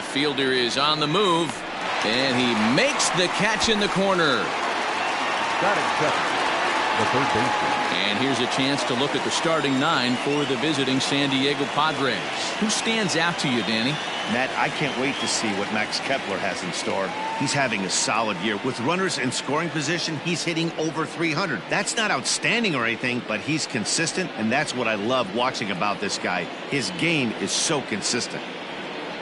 fielder is on the move, and he makes the catch in the corner. Got it, the third baseman. And here's a chance to look at the starting nine for the visiting San Diego Padres. Who stands out to you, Danny? Matt, I can't wait to see what Max Kepler has in store. He's having a solid year. With runners in scoring position, he's hitting over 300. That's not outstanding or anything, but he's consistent, and that's what I love watching about this guy. His game is so consistent.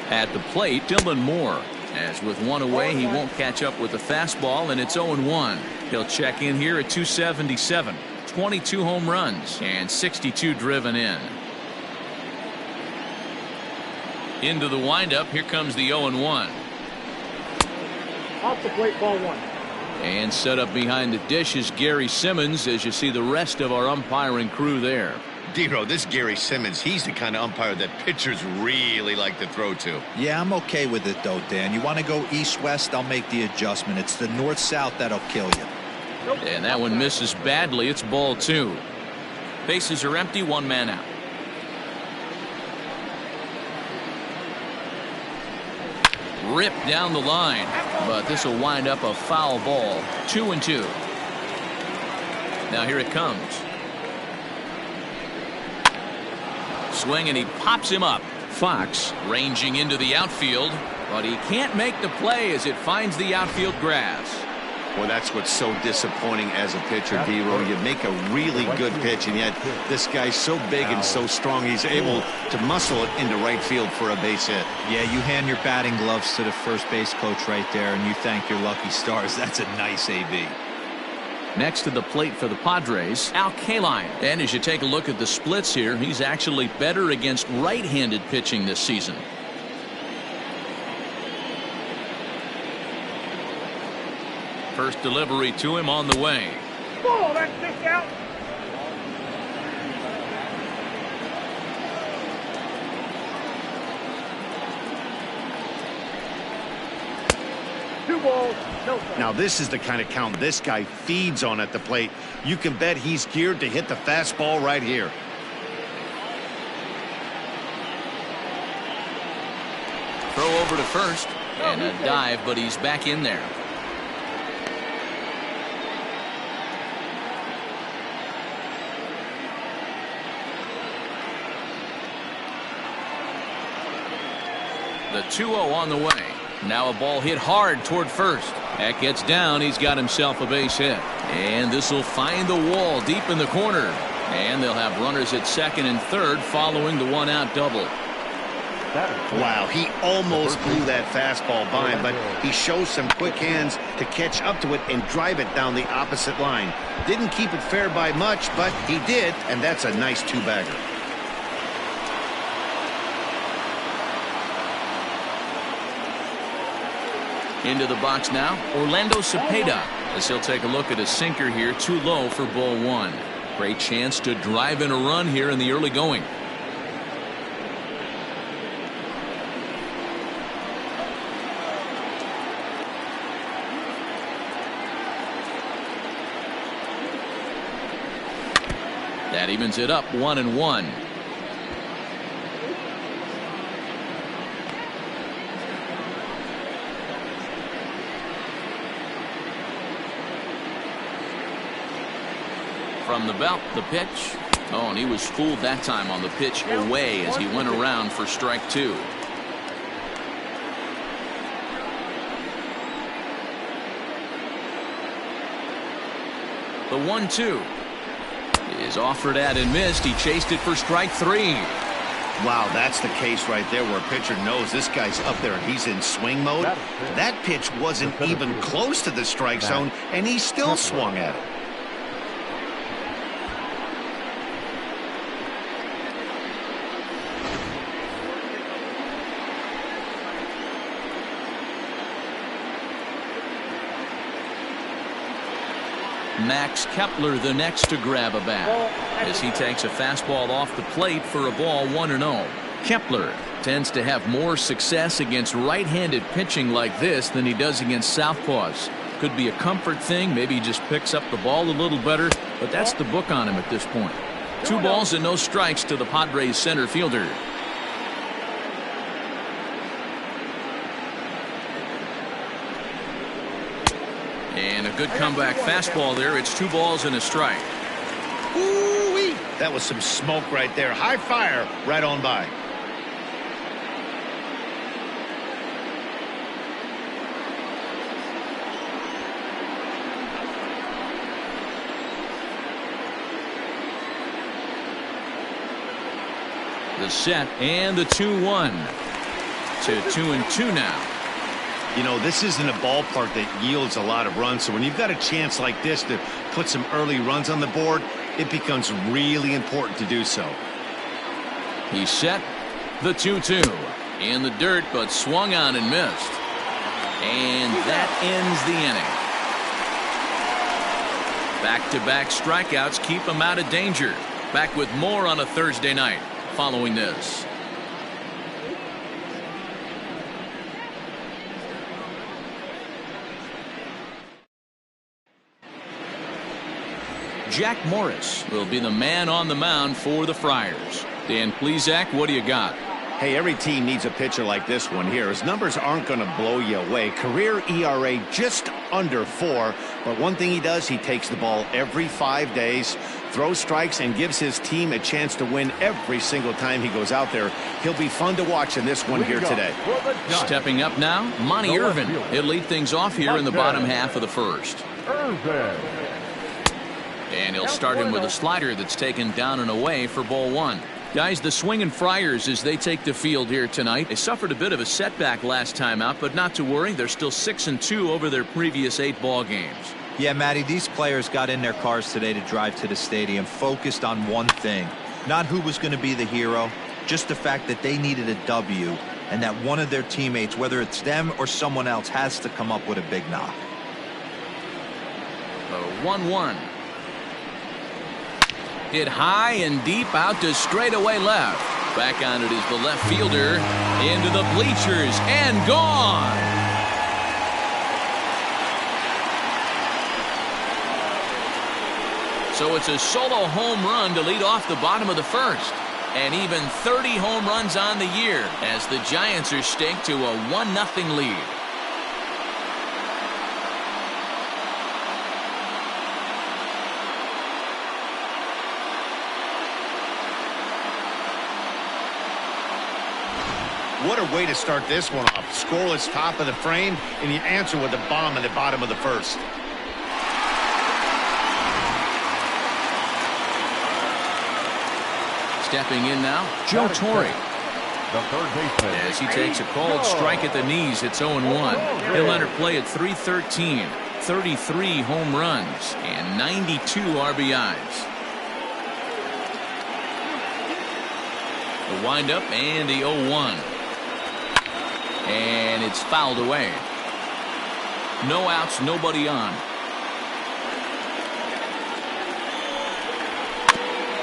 At the plate, Dylan Moore. As with one away, he won't catch up with the fastball, and it's 0-1. He'll check in here at 277. 22 home runs and 62 driven in. Into the windup, here comes the 0-1. Off the plate, ball one. And set up behind the dish is Gary Simmons, as you see the rest of our umpiring crew there. Dero, this Gary Simmons, he's the kind of umpire that pitchers really like to throw to. Yeah, I'm okay with it though, Dan. You want to go east-west, I'll make the adjustment. It's the north-south that'll kill you. And that one misses badly. It's ball two. Bases are empty, one man out. Ripped down the line, but this will wind up a foul ball. 2-2. Now here it comes. Swing, and he pops him up. Fox ranging into the outfield, but he can't make the play as it finds the outfield grass. Well, that's what's so disappointing as a pitcher, Dero. You make a really good pitch, and yet this guy's so big and so strong, he's able to muscle it into right field for a base hit. Yeah, you hand your batting gloves to the first base coach right there, and you thank your lucky stars. That's a nice AB. Next to the plate for the Padres, Al Kaline. And as you take a look at the splits here, he's actually better against right-handed pitching this season. First delivery to him on the way. Ball, that's kicked out. Two balls, no strikes. Now, this is the kind of count this guy feeds on at the plate. You can bet he's geared to hit the fastball right here. Throw over to first, and a dive, but he's back in there. The 2-0 on the way. Now a ball hit hard toward first. That gets down. He's got himself a base hit. And this will find the wall deep in the corner. And they'll have runners at second and third following the one-out double. Wow, he almost blew that fastball by him, but he shows some quick hands to catch up to it and drive it down the opposite line. Didn't keep it fair by much, but he did, and that's a nice two-bagger. Into the box now, Orlando Cepeda, as he'll take a look at a sinker here, too low for ball one. Great chance to drive in a run here in the early going. That evens it up, 1-1. From the belt, the pitch. Oh, and he was fooled that time on the pitch away as he went around for strike two. The 1-2 is offered at and missed. He chased it for strike three. Wow, that's the case right there where a pitcher knows this guy's up there and he's in swing mode. That pitch wasn't even close to the strike zone, and he still swung at it. Max Kepler the next to grab a bat as he takes a fastball off the plate for a ball 1-0. Kepler tends to have more success against right-handed pitching like this than he does against southpaws. Could be a comfort thing. Maybe he just picks up the ball a little better, but that's the book on him at this point. 2 balls and no strikes to the Padres center fielder. And a good comeback fastball there. It's 2 balls and a strike. Ooh-wee. That was some smoke right there. High fire right on by. The set and the 2-1 to 2-2 now. You know, this isn't a ballpark that yields a lot of runs, so when you've got a chance like this to put some early runs on the board, it becomes really important to do so. He set the 2-2 in the dirt, but swung on and missed. And that ends the inning. Back-to-back strikeouts keep him out of danger. Back with more on a Thursday night following this. Jack Morris will be the man on the mound for the Friars. Dan Plesac, what do you got? Hey, every team needs a pitcher like this one here. His numbers aren't going to blow you away. Career ERA just under 4. But one thing he does, he takes the ball every 5 days, throws strikes, and gives his team a chance to win every single time he goes out there. He'll be fun to watch in this one here today. Stepping up now, Monty Irvin. He'll lead things off here in the bottom half of the first. And he'll start him with a slider that's taken down and away for ball 1. Guys, the swinging Friars as they take the field here tonight. They suffered a bit of a setback last time out, but not to worry. They're still 6-2 over their previous 8 ball games. Yeah, Matty, these players got in their cars today to drive to the stadium, focused on one thing. Not who was going to be the hero, just the fact that they needed a W, and that one of their teammates, whether it's them or someone else, has to come up with a big knock. 1-1. Hit high and deep out to straightaway left. Back on it is the left fielder into the bleachers and gone. So it's a solo home run to lead off the bottom of the first. And even 30 home runs on the year as the Giants are staked to a 1-0 lead. What a way to start this one off. Scoreless top of the frame, and you answer with a bomb in the bottom of the first. Stepping in now, Joe Torre. The third baseman. As he takes a called strike at the knees, it's 0-1. He'll enter play at .313, 33 home runs, and 92 RBIs. The windup and the 0-1. And it's fouled away. No outs, nobody on.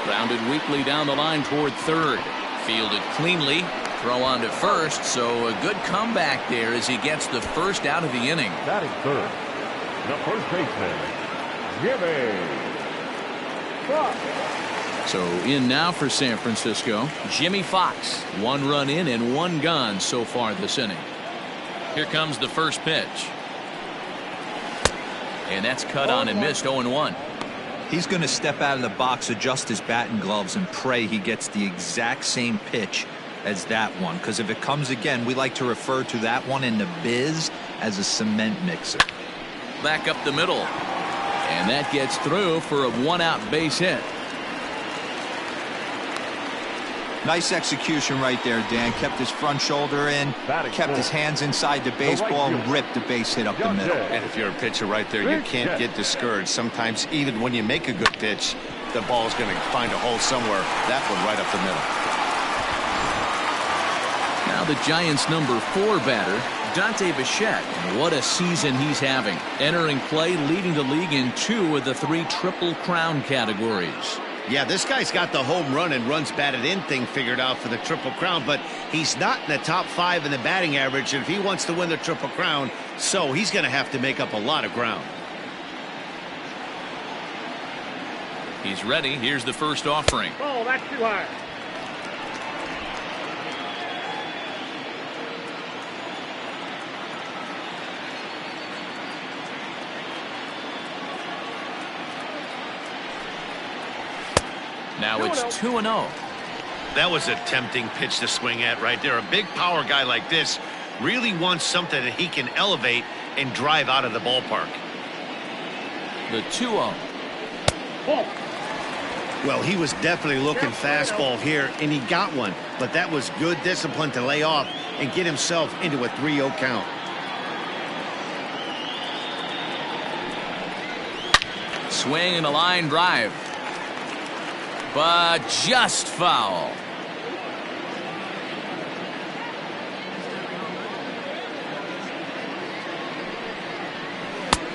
Grounded weakly down the line toward third. Fielded cleanly. Throw on to first, so a good comeback there as he gets the first out of the inning. Batting third, the first baseman, Jimmy Fox. So in now for San Francisco, Jimmy Fox. 1 run in and 1 gone so far this inning. Here comes the first pitch. And that's cut on and missed. 0-1. He's going to step out of the box, adjust his bat and gloves, and pray he gets the exact same pitch as that one. Because if it comes again, we like to refer to that one in the biz as a cement mixer. Back up the middle. And that gets through for a 1-out base hit. Nice execution right there, Dan. Kept his front shoulder in, kept his hands inside the baseball, and ripped the base hit up the middle. And if you're a pitcher right there, you can't get discouraged. Sometimes even when you make a good pitch, the ball's going to find a hole somewhere. That one right up the middle. Now the Giants' number 4 batter, Dante Bichette. And what a season he's having. Entering play, leading the league in 2 of the 3 Triple Crown categories. Yeah, this guy's got the home run and runs batted in thing figured out for the Triple Crown, but he's not in the top 5 in the batting average. And if he wants to win the Triple Crown, so he's going to have to make up a lot of ground. He's ready. Here's the first offering. Oh, that's too high. Now it's 2-0. That was a tempting pitch to swing at right there. A big power guy like this really wants something that he can elevate and drive out of the ballpark. The 2-0. Well, he was definitely looking fastball here, and he got one. But that was good discipline to lay off and get himself into a 3-0 count. Swing and a line drive. But just foul.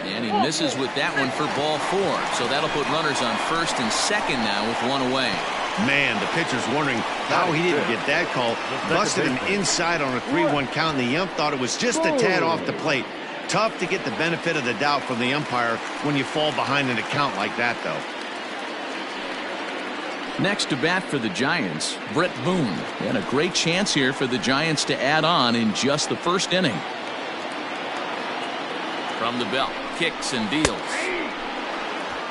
And he misses with that one for ball 4. So that'll put runners on first and second now with one away. Man, the pitcher's wondering how he didn't get that call. Busted him inside on a 3-1 count, and the ump thought it was just a tad off the plate. Tough to get the benefit of the doubt from the umpire when you fall behind in a count like that, though. Next to bat for the Giants, Brett Boone. And a great chance here for the Giants to add on in just the first inning. From the belt, kicks and deals.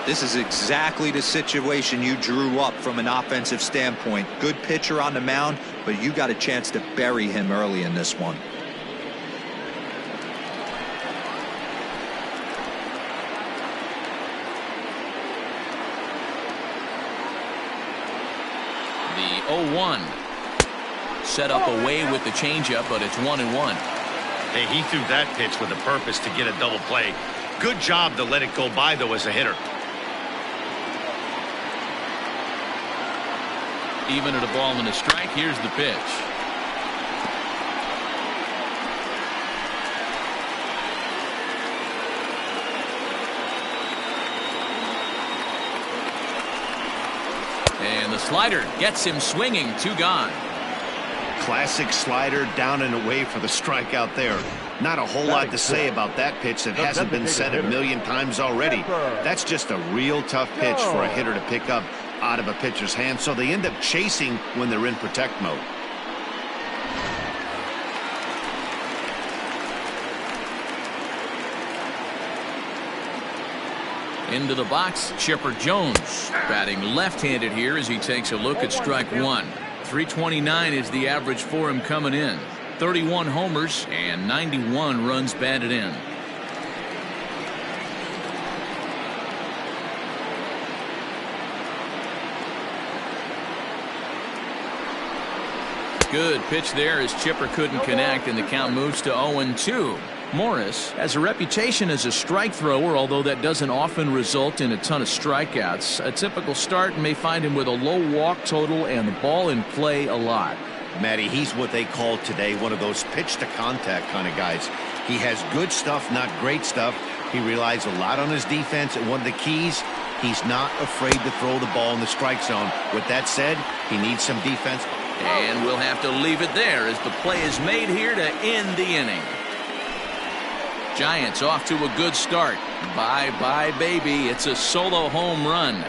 This is exactly the situation you drew up from an offensive standpoint. Good pitcher on the mound, but you got a chance to bury him early in this one. The 0-1. Set up away with the changeup, but it's 1-1. Hey, he threw that pitch with a purpose to get a double play. Good job to let it go by, though, as a hitter. Even at a ball and a strike, here's the pitch. And the slider gets him swinging. 2 gone. Classic slider down and away for the strikeout there. Not a whole lot to say about that pitch that hasn't been said a million times already. That's just a real tough pitch for a hitter to pick up out of a pitcher's hand, so they end up chasing when they're in protect mode. Into the box, Chipper Jones, batting left-handed here as he takes a look at strike 1. 329 is the average for him coming in. 31 homers and 91 runs batted in. Good pitch there as Chipper couldn't connect, and the count moves to 0-2. Morris has a reputation as a strike thrower, although that doesn't often result in a ton of strikeouts. A typical start may find him with a low walk total and the ball in play a lot. Matty, he's what they call today one of those pitch to contact kind of guys. He has good stuff, not great stuff. He relies a lot on his defense, and one of the keys, he's not afraid to throw the ball in the strike zone. With that said, he needs some defense. And we'll have to leave it there as the play is made here to end the inning. Giants off to a good start. Bye-bye, baby. It's a solo home run.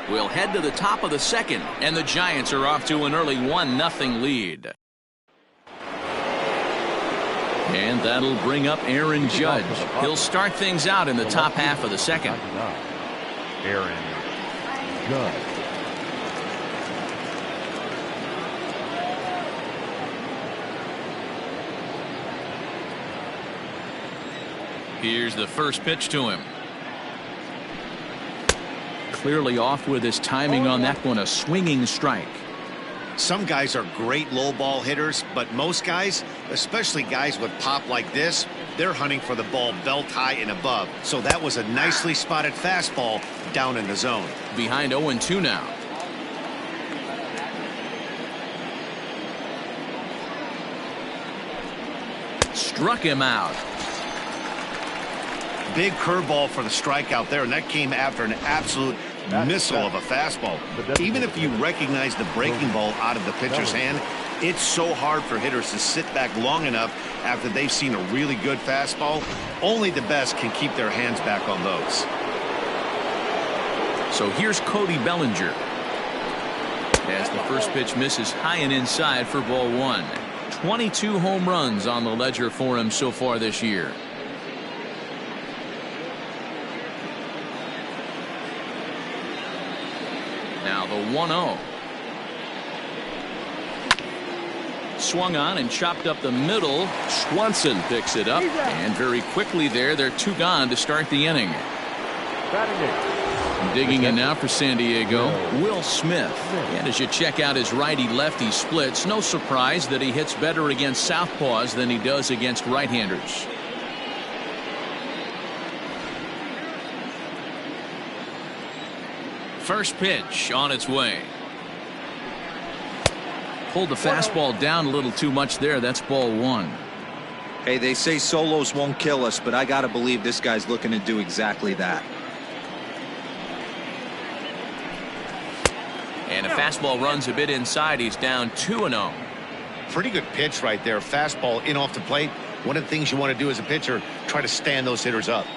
We'll head to the top of the second, and the Giants are off to an early 1-0 lead. And that'll bring up Aaron Judge. He'll start things out in the top half of the second. Aaron Judge. Here's the first pitch to him. Clearly off with his timing on that one, a swinging strike. Some guys are great low ball hitters, but most guys, especially guys with pop like this, they're hunting for the ball belt high and above. So that was a nicely spotted fastball down in the zone. Behind 0-2 now. Struck him out. Big curveball for the strikeout there, and that came after an absolute missile of a fastball. Even if you recognize the breaking ball out of the pitcher's hand, it's so hard for hitters to sit back long enough after they've seen a really good fastball. Only the best can keep their hands back on those. So here's Cody Bellinger. As the first pitch misses high and inside for ball 1. 22 home runs on the ledger for him so far this year. Now the The 1-0. Swung on and chopped up the middle. Swanson picks it up, and very quickly they're 2 gone to start the inning. Digging in now for San Diego, Will Smith. And as you check out his righty-lefty splits, no surprise that he hits better against southpaws than he does against right-handers. First pitch on its way. Pulled the fastball down a little too much there. That's ball 1. Hey, they say solos won't kill us, but I got to believe this guy's looking to do exactly that. And a fastball runs a bit inside. He's down 2-0. Pretty good pitch right there. Fastball in off the plate. One of the things you want to do as a pitcher, try to stand those hitters up.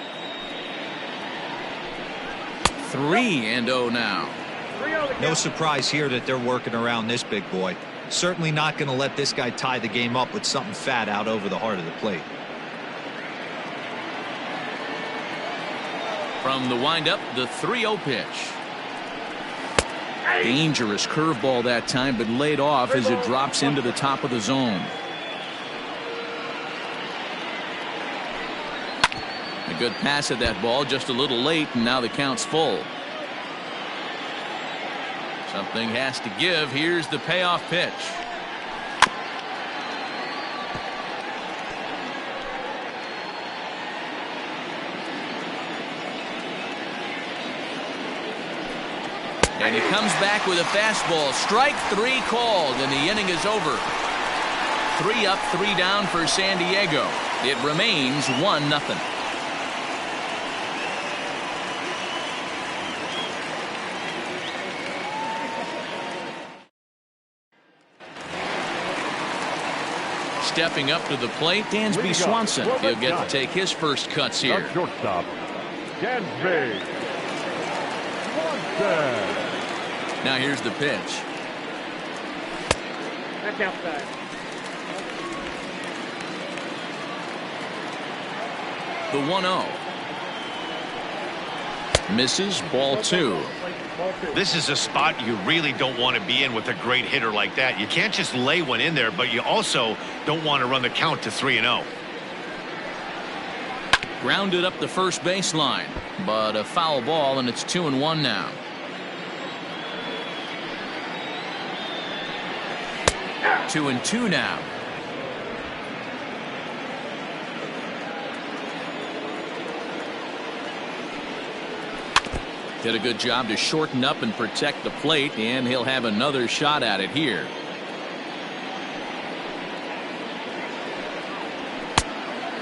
3-0 now. No surprise here that they're working around this big boy. Certainly not going to let this guy tie the game up with something fat out over the heart of the plate. From the windup, the 3-0 pitch. Dangerous curveball that time, but laid off as it drops into the top of the zone. A good pass at that ball, just a little late, and now the count's full. Something has to give. Here's the payoff pitch. And he comes back with a fastball. Strike 3 called, and the inning is over. 3 up, 3 down for San Diego. It remains 1-0. Stepping up to the plate, Dansby Swanson. He'll get to take his first cuts here. Shortstop, Dansby Swanson. Now here's the pitch. That's outside. The 1-0. Misses, ball 2. This is a spot you really don't want to be in with a great hitter like that. You can't just lay one in there, but you also don't want to run the count to 3-0. Grounded up the first baseline, but a foul ball, and it's 2-1 now. 2-2 now. Did a good job to shorten up and protect the plate, and he'll have another shot at it here.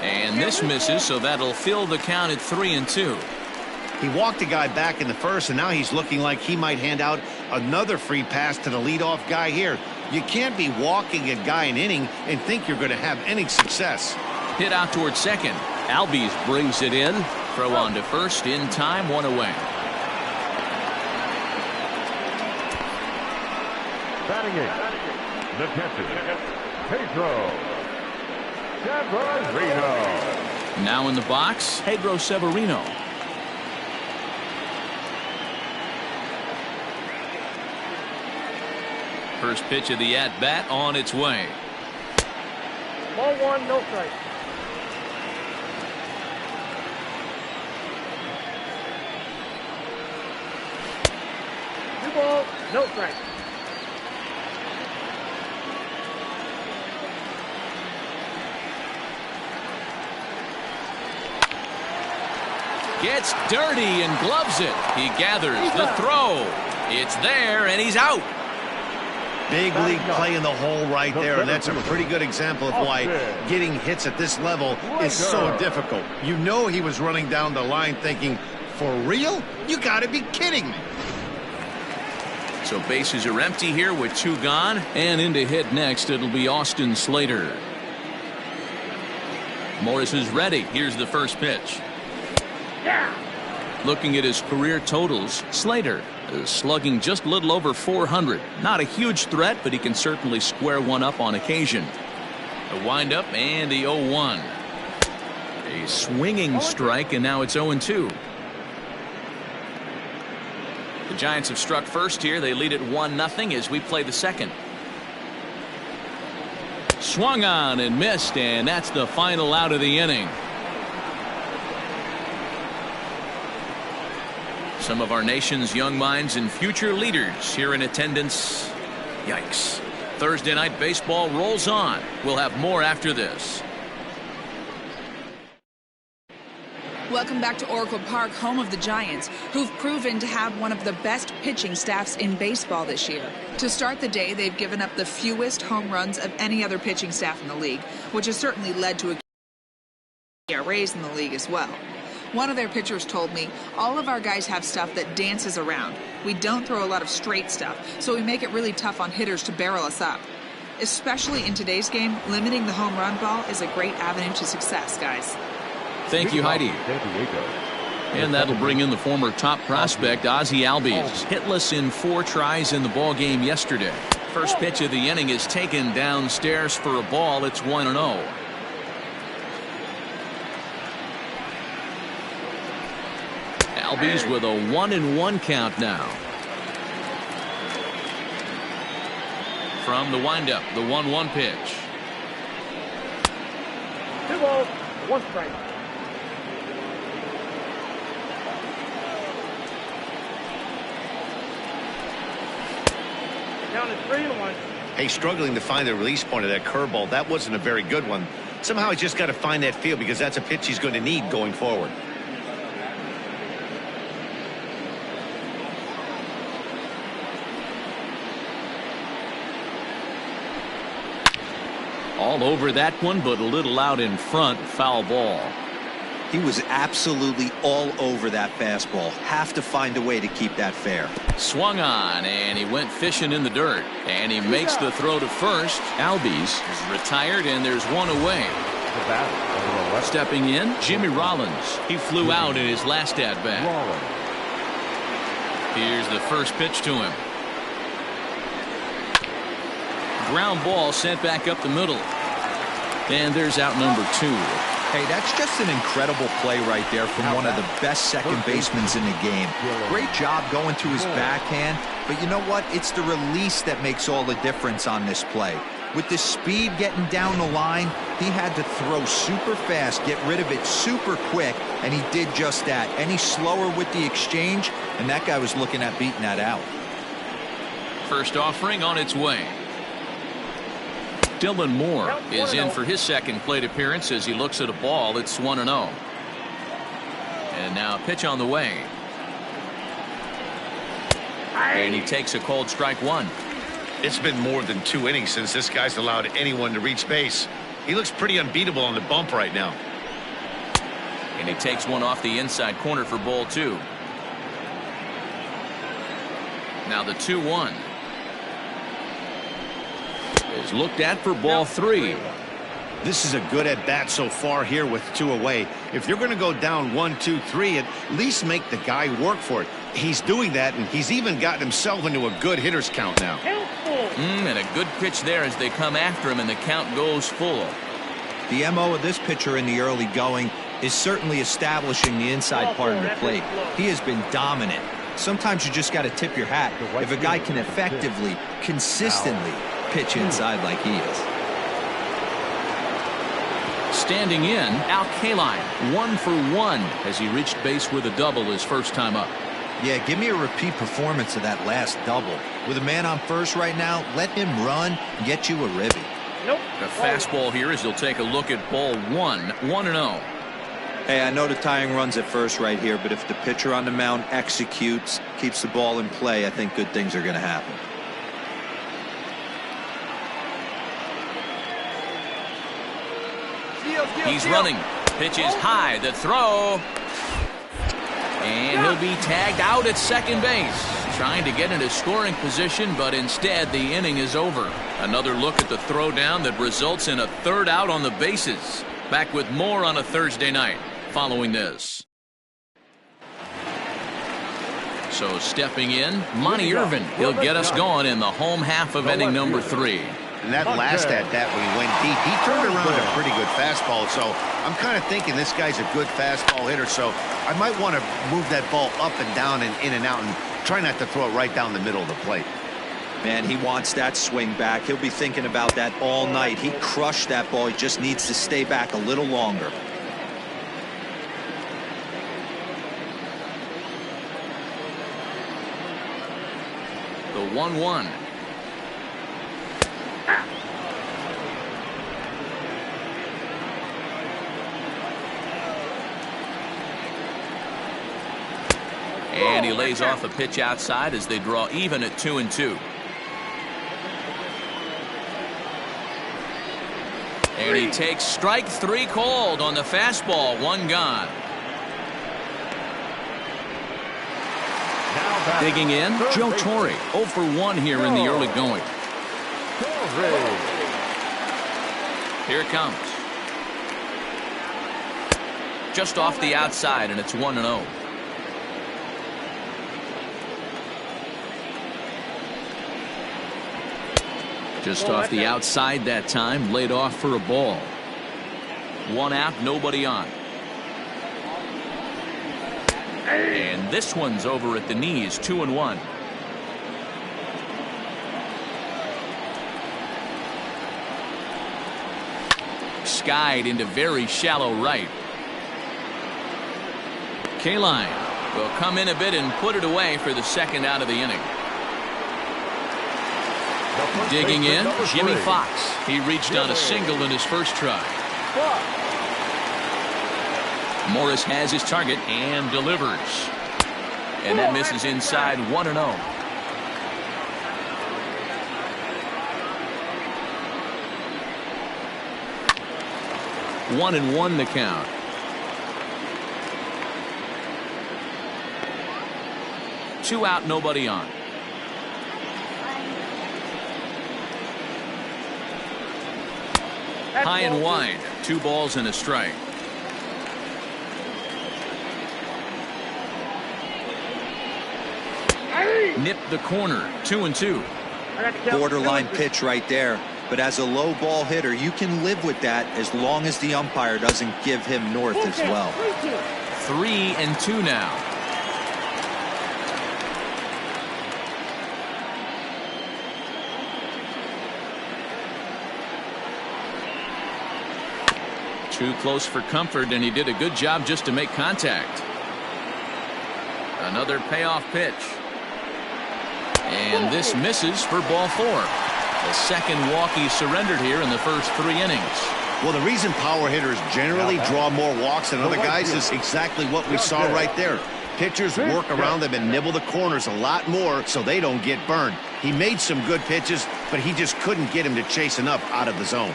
And this misses, so that'll fill the count at 3-2. He walked a guy back in the first, and now he's looking like he might hand out another free pass to the leadoff guy here. You can't be walking a guy an inning and think you're going to have any success. Hit out towards second. Albies brings it in. Throw on to first in time, 1 away. Batting it, the catcher, Pedro Severino. Now in the box, Pedro Severino. First pitch of the at-bat on its way. Ball 1, no strike. Two balls, no strike. Gets dirty and gloves it. He gathers the throw. It's there, and he's out. Big league play in the hole right there, and that's a pretty good example of why getting hits at this level is so difficult. You know he was running down the line thinking, for real? You got to be kidding me. So bases are empty here with 2 gone, and in to hit next, it'll be Austin Slater. Morris is ready. Here's the first pitch. Looking at his career totals, Slater is slugging just a little over 400. Not a huge threat, but he can certainly square one up on occasion. A windup and the 0-1. A swinging strike, and now it's 0-2. The Giants have struck first here. They lead it 1-0 as we play the second. Swung on and missed, and that's the final out of the inning. Some of our nation's young minds and future leaders here in attendance. Yikes. Thursday night baseball rolls on. We'll have more after this. Welcome back to Oracle Park, home of the Giants, who've proven to have one of the best pitching staffs in baseball this year. To start the day, they've given up the fewest home runs of any other pitching staff in the league, which has certainly led to a raise in the league as well. One of their pitchers told me, all of our guys have stuff that dances around. We don't throw a lot of straight stuff, so we make it really tough on hitters to barrel us up. Especially in today's game, limiting the home run ball is a great avenue to success, guys. Thank you, Heidi. And that'll bring in the former top prospect, Ozzie Albies. Hitless in 4 tries in the ball game yesterday. First pitch of the inning is taken downstairs for a ball. It's 1-0. Albies with a 1-1 count now. From the windup, the 1-1 pitch. 2 balls, 1 strike. Down to 3-1. Hey, struggling to find the release point of that curveball. That wasn't a very good one. Somehow he's just got to find that feel because that's a pitch he's going to need going forward. All over that one, but a little out in front. Foul ball. He was absolutely all over that fastball. Have to find a way to keep that fair. Swung on, and he went fishing in the dirt. And he makes the throw to first. Albies is retired, and there's one away. Stepping in, Jimmy Rollins. He flew out in his last at-bat. Here's the first pitch to him. Ground ball sent back up the middle. And there's out number 2. Hey, that's just an incredible play right there from one of the best second basemen in the game. Great job going to his backhand, but you know what? It's the release that makes all the difference on this play. With the speed getting down the line, he had to throw super fast, get rid of it super quick, and he did just that. Any slower with the exchange, and that guy was looking at beating that out. First offering on its way. Dylan Moore is in for his second plate appearance as he looks at a ball. It's 1-0. And now a pitch on the way. And he takes a cold strike 1. It's been more than 2 innings since this guy's allowed anyone to reach base. He looks pretty unbeatable on the bump right now. And he takes one off the inside corner for ball 2. Now the 2-1. Is looked at for ball 3. This is a good at bat so far here with 2 away. If you're going to go down 1, 2, 3, at least make the guy work for it. He's doing that, and he's even gotten himself into a good hitter's count now. And a good pitch there as they come after him, and the count goes full. The MO of this pitcher in the early going is certainly establishing the inside part of the plate. He has been dominant. Sometimes you just got to tip your hat if a guy can effectively, consistently pitch inside like he is. Standing in, Al Kaline, 1 for 1 as he reached base with a double his first time up. Yeah, give me a repeat performance of that last double. With a man on first right now, let him run and get you a ribby. Nope. The fastball here as he'll take a look at ball 1, 1-0. Hey, I know the tying run's at first right here, but if the pitcher on the mound executes, keeps the ball in play, I think good things are going to happen. He's running. Pitch is high. The throw. And he'll be tagged out at second base. Trying to get into scoring position, but instead the inning is over. Another look at the throw down that results in a third out on the bases. Back with more on a Thursday night following this. So stepping in, Monty Irvin. He'll get us going in the home half of inning number 3. And that last at-bat when he went deep, he turned around a pretty good fastball. So I'm kind of thinking this guy's a good fastball hitter. So I might want to move that ball up and down and in and out and Try not to throw it right down the middle of the plate. Man, he wants that swing back. He'll be thinking about that all night. He crushed that ball. He just needs to stay back a little longer. The 1-1. And he lays off a pitch outside as they draw even at 2-2. And he takes strike 3 called on the fastball. 1 gone. Digging in, Joe Torre. 0 for 1 here in the early going. Here it comes. Just off the outside, and it's 1-0. Just off the outside that time, laid off for a ball. 1 out, nobody on. And this one's over at the knees, 2-1. Skied into very shallow right. Kaline will come in a bit and put it away for the 2nd out of the inning. Digging in, Jimmy Fox. He reached on a single in his first try. Morris has his target and delivers. And that misses inside, 1-0. One and one the count. Two out, nobody on. High and wide, 2 balls and a strike. Nipped the corner, 2-2. Borderline pitch right there. But as a low ball hitter, you can live with that as long as the umpire doesn't give him north as well. 3-2 now. Too close for comfort, and he did a good job just to make contact. Another payoff pitch. And this misses for ball 4. The second walk he surrendered here in the first 3 innings. Well, the reason power hitters generally draw more walks than other guys is exactly what we saw right there. Pitchers work around them and nibble the corners a lot more so they don't get burned. He made some good pitches, but he just couldn't get him to chase enough out of the zone.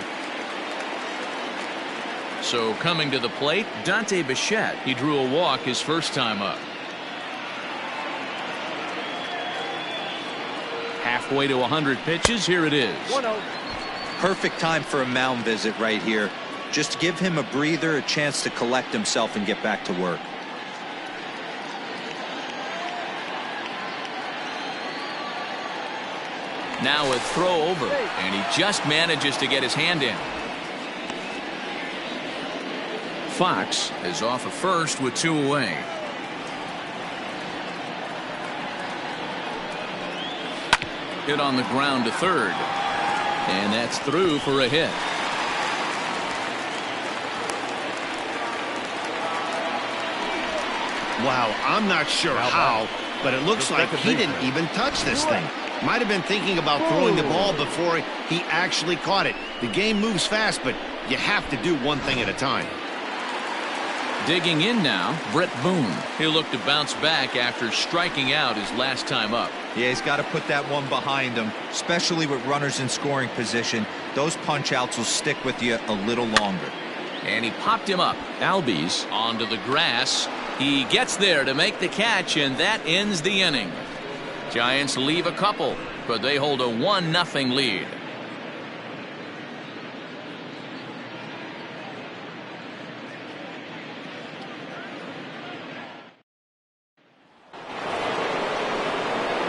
So coming to the plate, Dante Bichette. He drew a walk his first time up. Halfway to 100 pitches, here it is. 1-0. Perfect time for a mound visit right here. Just give him a breather, a chance to collect himself and get back to work. Now a throw over, and he just manages to get his hand in. Fox is off of first with 2 away. Hit on the ground to third. And that's through for a hit. Wow, I'm not sure how, but it looks like he didn't even touch this thing. Might have been thinking about throwing the ball before he actually caught it. The game moves fast, but you have to do one thing at a time. Digging in now, Brett Boone. He'll look to bounce back after striking out his last time up. Yeah, he's got to put that one behind him, especially with runners in scoring position. Those punch-outs will stick with you a little longer. And he popped him up. Albies onto the grass. He gets there to make the catch, and that ends the inning. Giants leave a couple, but they hold a 1-0 lead.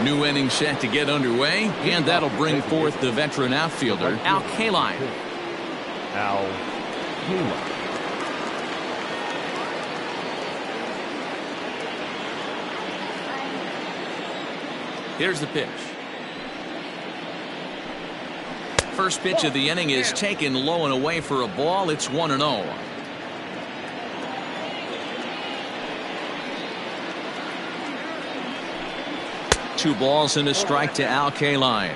New inning set to get underway, and that'll bring forth the veteran outfielder, Al Kaline. Al Kaline. Here's the pitch. First pitch of the inning is taken low and away for a ball. It's 1-0. Two balls and a strike to Al Kaline.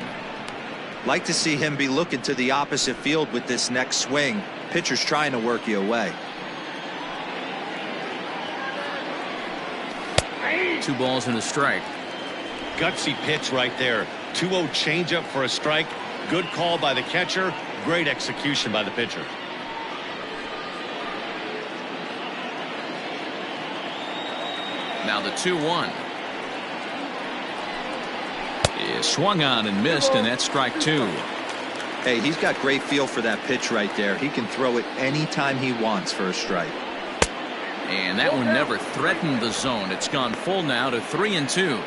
Like to see him be looking to the opposite field with this next swing. Pitcher's trying to work you away. Two balls and a strike. Gutsy pitch right there. 2-0 changeup for a strike. Good call by the catcher. Great execution by the pitcher. Now the 2-1. Is swung on and missed, and that's strike two. Hey, he's got great feel for that pitch right there. He can throw it anytime he wants for a strike. And that one never threatened the zone. It's gone full now to 3-2.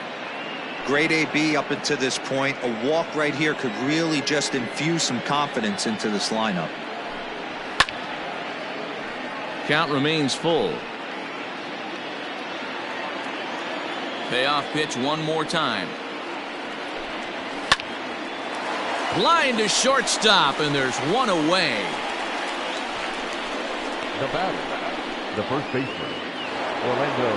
Great AB up until this point. A walk right here could really just infuse some confidence into this lineup. Count remains full. Payoff pitch one more time. Line to shortstop, and there's one away. The batter, the first baseman, Orlando.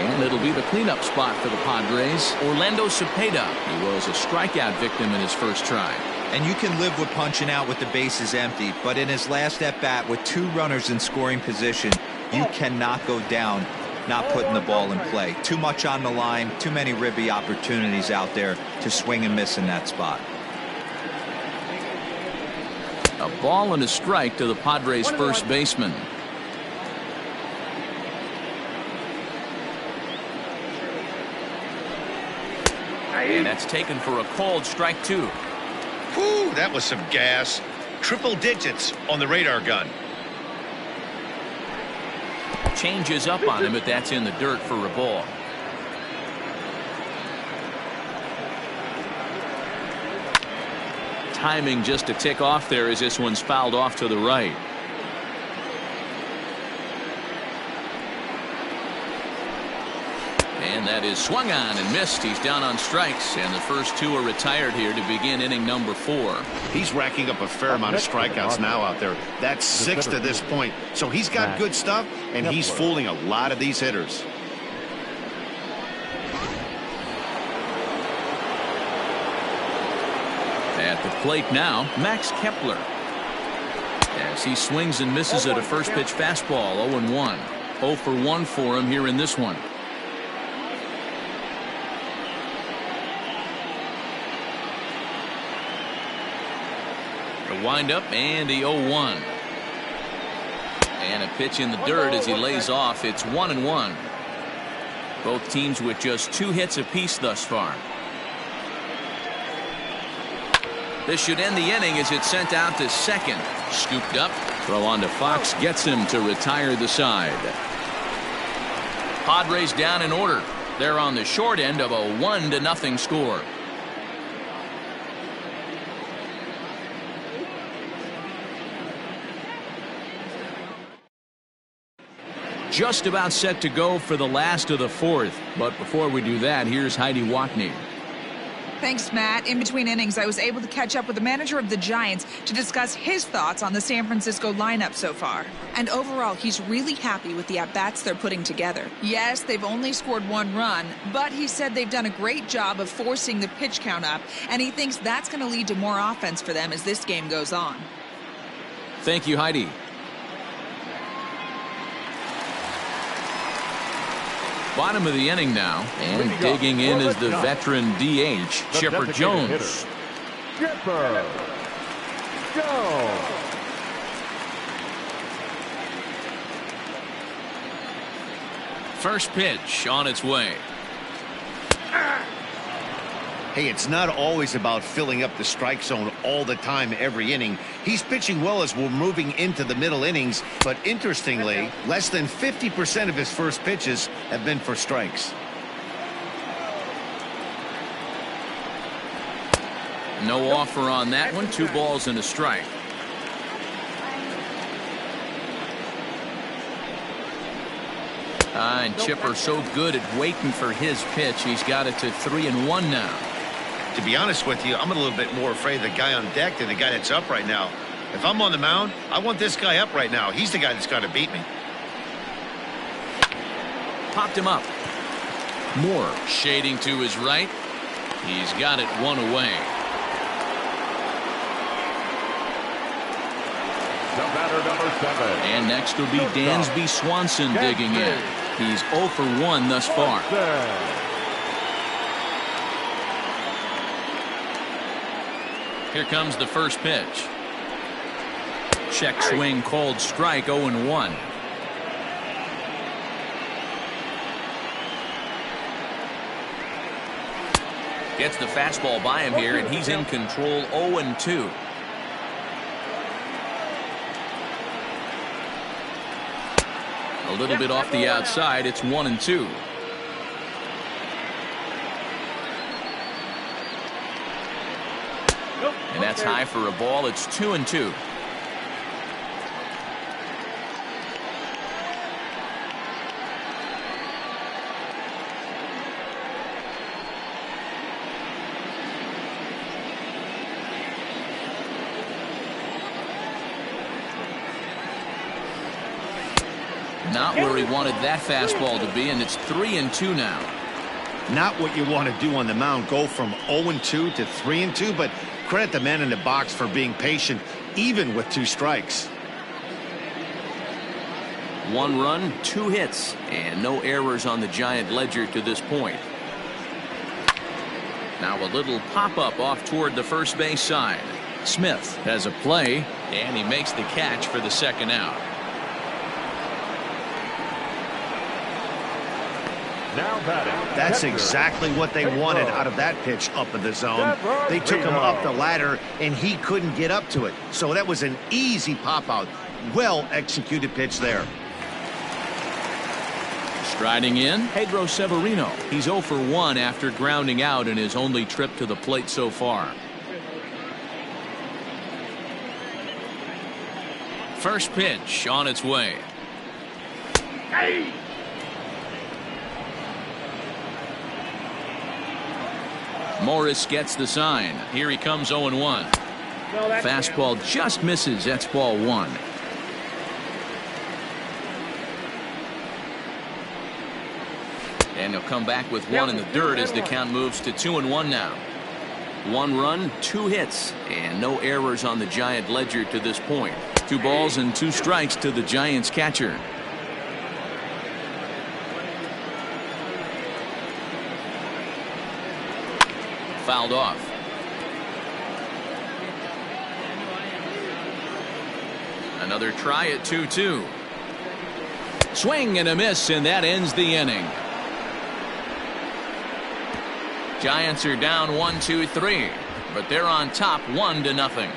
And it'll be the cleanup spot for the Padres, Orlando Cepeda. He was a strikeout victim in his first try. And you can live with punching out with the bases empty, but in his last at bat with two runners in scoring position, you cannot go down not putting the ball in play. Too much on the line, too many ribby opportunities out there to swing and miss in that spot. A ball and a strike to the Padres' first baseman. And that's taken for a called strike two. Whew, that was some gas. Triple digits on the radar gun. Changes up on him, but that's in the dirt for a ball. Timing just a tick off there as this one's fouled off to the right. And that is swung on and missed. He's down on strikes, and the first two are retired here to begin inning number 4. He's racking up a fair amount of strikeouts now out there. That's 6 to this point. So he's got good stuff, and he's fooling a lot of these hitters. At the plate now, Max Kepler. As he swings and misses at a first pitch fastball, 0-1. 0 for 1 for him here in this one. The windup and the 0-1. And a pitch in the dirt as he lays off. It's 1-1. Both teams with just 2 hits apiece thus far. This should end the inning as it's sent out to second. Scooped up. Throw on to Fox. Gets him to retire the side. Padres down in order. They're on the short end of a 1-0 score. Just about set to go for the last of the 4th. But before we do that, here's Heidi Watney. Thanks, Matt. In between innings, I was able to catch up with the manager of the Giants to discuss his thoughts on the San Francisco lineup so far. And overall, he's really happy with the at-bats they're putting together. Yes, they've only scored 1 run, but he said they've done a great job of forcing the pitch count up, and he thinks that's going to lead to more offense for them as this game goes on. Thank you, Heidi. Bottom of the inning now, and digging in is the veteran DH, Chipper Jones. Chipper Jones. First pitch on its way. Hey, it's not always about filling up the strike zone all the time every inning. He's pitching well as we're moving into the middle innings, but interestingly, less than 50% of his first pitches have been for strikes. No offer on that one. 2 balls and a strike. And Chipper so good at waiting for his pitch. He's got it to 3-1 now. To be honest with you, I'm a little bit more afraid of the guy on deck than the guy that's up right now. If I'm on the mound, I want this guy up right now. He's the guy that's got to beat me. Popped him up. Moore shading to his right. He's got it one away. The batter, number 7. And next will be Dansby Swanson digging in. He's 0 for 1 thus far. Here comes the first pitch. Check swing called strike, 0-1. Gets the fastball by him here, and he's in control, 0-2. A little bit off the outside. It's 1-2. And that's high for a ball. It's 2-2. Not where he wanted that fastball to be, and it's 3-2 now. Not what you want to do on the mound. Go from 0-2 to 3-2, but credit the man in the box for being patient, even with 2 strikes. 1 run, 2 hits, and no errors on the Giant ledger to this point. Now a little pop-up off toward the first base side. Smith has a play, and he makes the catch for the second out. Now batting. That's exactly what they wanted out of that pitch up in the zone. They took him up the ladder, and he couldn't get up to it. So that was an easy pop-out. Well-executed pitch there. Striding in, Pedro Severino. He's 0 for 1 after grounding out in his only trip to the plate so far. First pitch on its way. Hey! Morris gets the sign. Here he comes, 0-1. Fastball just misses. That's ball 1. And he'll come back with 1 in the dirt as the count moves to 2-1 now. 1 run, 2 hits, and no errors on the Giant ledger to this point. 2 balls and 2 strikes to the Giants catcher. Fouled off. Another try at 2-2. Swing and a miss, and that ends the inning. Giants are down 1-2-3, but they're on top 1-0.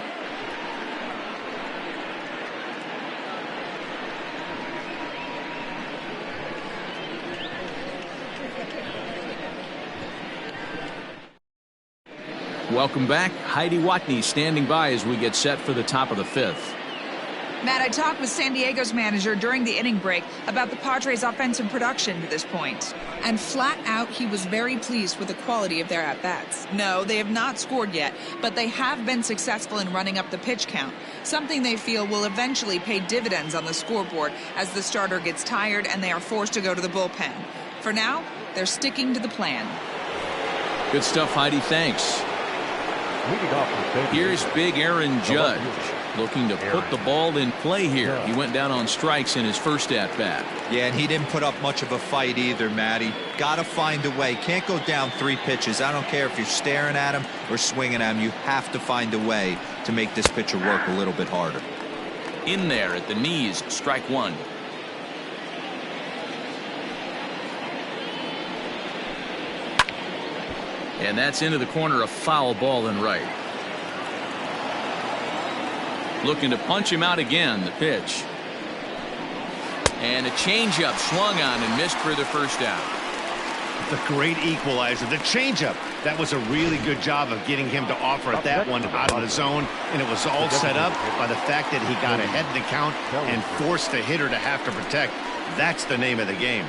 Welcome back. Heidi Watney standing by as we get set for the top of the 5th. Matt, I talked with San Diego's manager during the inning break about the Padres' offensive production to this point. And flat out, he was very pleased with the quality of their at-bats. No, they have not scored yet, but they have been successful in running up the pitch count, something they feel will eventually pay dividends on the scoreboard as the starter gets tired and they are forced to go to the bullpen. For now, they're sticking to the plan. Good stuff, Heidi. Thanks. Here's big Aaron Judge looking to put the ball in play here. He went down on strikes in his first at-bat. Yeah, and he didn't put up much of a fight either, Matty. Got to find a way. Can't go down 3 pitches. I don't care if you're staring at him or swinging at him. You have to find a way to make this pitcher work a little bit harder. In there at the knees, strike 1. And that's into the corner, a foul ball and right. Looking to punch him out again, the pitch. And a changeup swung on and missed for the first out. The great equalizer, the changeup. That was a really good job of getting him to offer at that one out of the zone, and it was all set up by the fact that he got ahead in the count and forced the hitter to have to protect. That's the name of the game.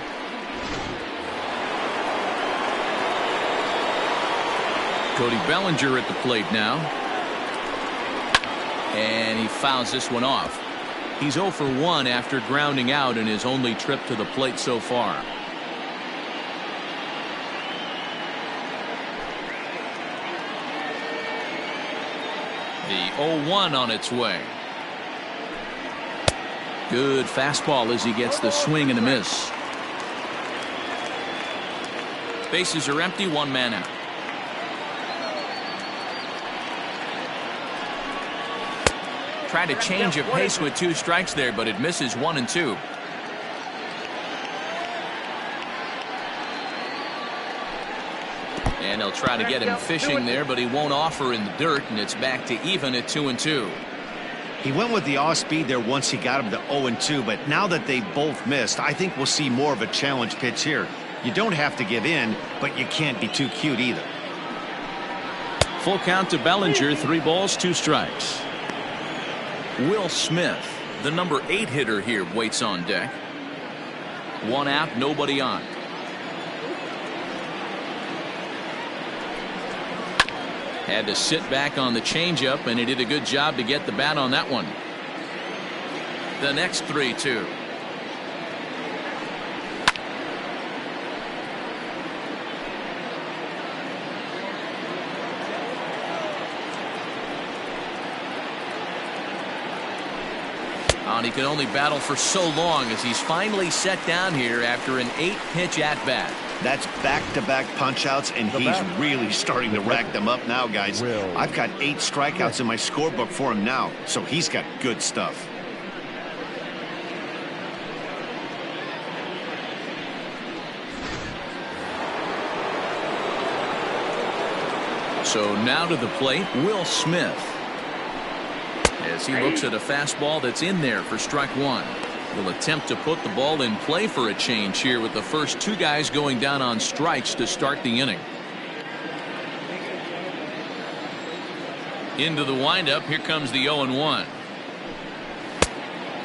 Cody Bellinger at the plate now. And he fouls this one off. He's 0 for 1 after grounding out in his only trip to the plate so far. The 0-1 on its way. Good fastball as he gets the swing and a miss. Bases are empty, 1 man out. Tried to change of pace with 2 strikes there, but it misses 1 and 2. And they'll try to get him fishing there, but he won't offer in the dirt, and it's back to even at 2 and 2. He went with the off speed there once he got him to 0 and 2, but now that they both missed, I think we'll see more of a challenge pitch here. You don't have to give in, but you can't be too cute either. Full count to Bellinger, 3 balls, 2 strikes. Will Smith, the number 8 hitter here, waits on deck. 1 out, nobody on. Had to sit back on the changeup, and he did a good job to get the bat on that one. The next 3-2. And he can only battle for so long as he's finally set down here after an 8-pitch at-bat. That's back-to-back punch-outs, and he's really starting to rack them up now, guys. I've got 8 strikeouts in my scorebook for him now, so he's got good stuff. So now to the plate, Will Smith. As he looks at a fastball that's in there for strike 1. He'll attempt to put the ball in play for a change here with the first 2 guys going down on strikes to start the inning. Into the windup, here comes the 0-1.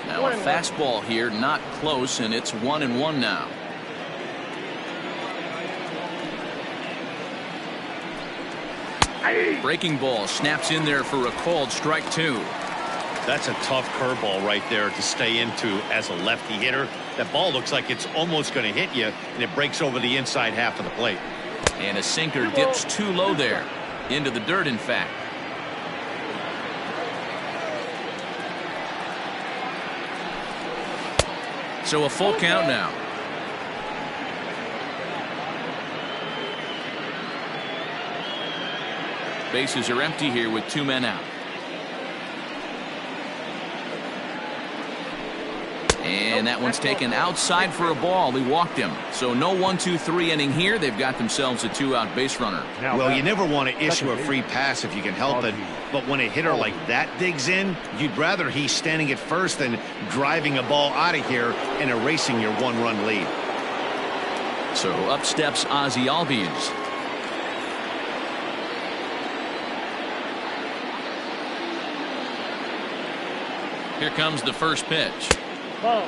Now a fastball here, not close, and it's 1-1 now. Breaking ball snaps in there for a called strike 2. That's a tough curveball right there to stay into as a lefty hitter. That ball looks like it's almost going to hit you, and it breaks over the inside half of the plate. And a sinker dips too low there. Into the dirt, in fact. So a full count now. Bases are empty here with 2 men out. And that one's taken outside for a ball. He walked him. So no 1-2-3 inning here. They've got themselves a 2-out base runner. Well, you never want to issue a free pass if you can help it. But when a hitter like that digs in, you'd rather he's standing at first than driving a ball out of here and erasing your 1-run lead. So up steps Ozzie Albies. Here comes the first pitch. Ball.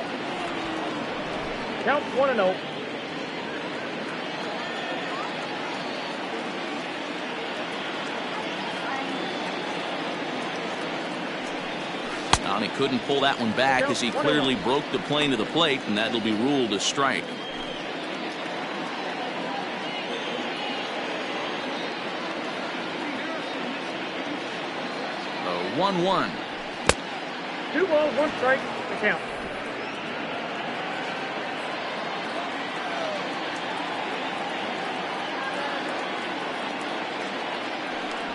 Count 1-0. And he couldn't pull that one back as he clearly broke the plane of the plate, and that'll be ruled a strike. A 1-1. 2 balls, 1 strike, the count.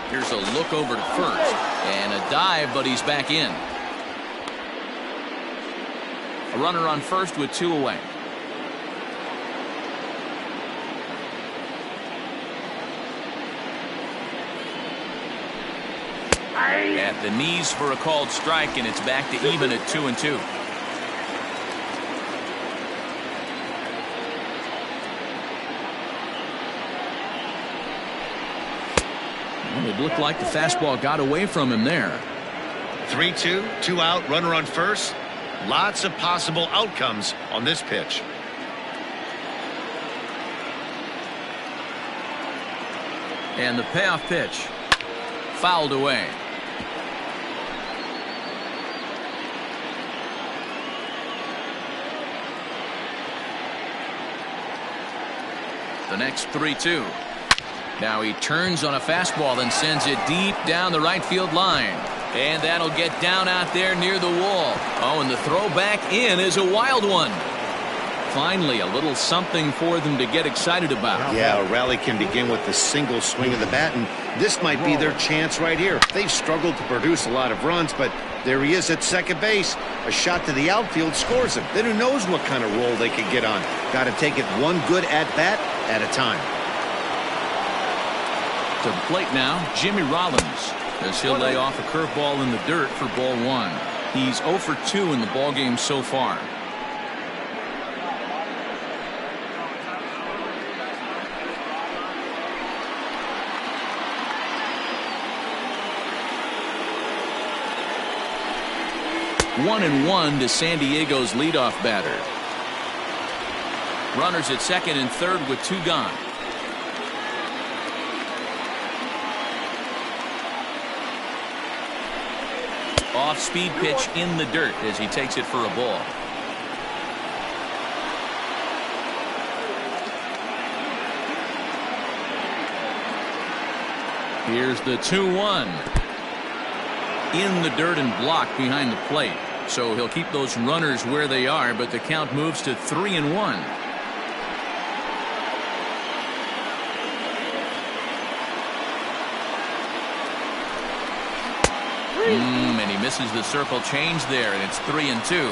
Here's a look over to first. And a dive, but he's back in. A runner on first with 2 away. At the knees for a called strike, and it's back to even at 2-2. Well, it looked like the fastball got away from him there. 3-2, 2 out, runner on first. Lots of possible outcomes on this pitch. And the payoff pitch fouled away. The next 3-2. Now he turns on a fastball and sends it deep down the right field line. And that'll get down out there near the wall. Oh, and the throw back in is a wild one. Finally, a little something for them to get excited about. Yeah, a rally can begin with the single swing of the bat, and this might be their chance right here. They've struggled to produce a lot of runs, but there he is at second base. A shot to the outfield scores him. Then who knows what kind of roll they could get on. Got to take it one good at-bat at a time. To the plate now, Jimmy Rollins, as he'll lay off a curveball in the dirt for ball one. He's 0 for 2 in the ballgame so far. One and one to San Diego's leadoff batter. Runners at second and third with 2 gone. Off-speed pitch in the dirt as he takes it for a ball. Here's the 2-1. In the dirt and blocked behind the plate. So he'll keep those runners where they are, but the count moves to 3-1. And he misses the circle change there, and it's 3-2.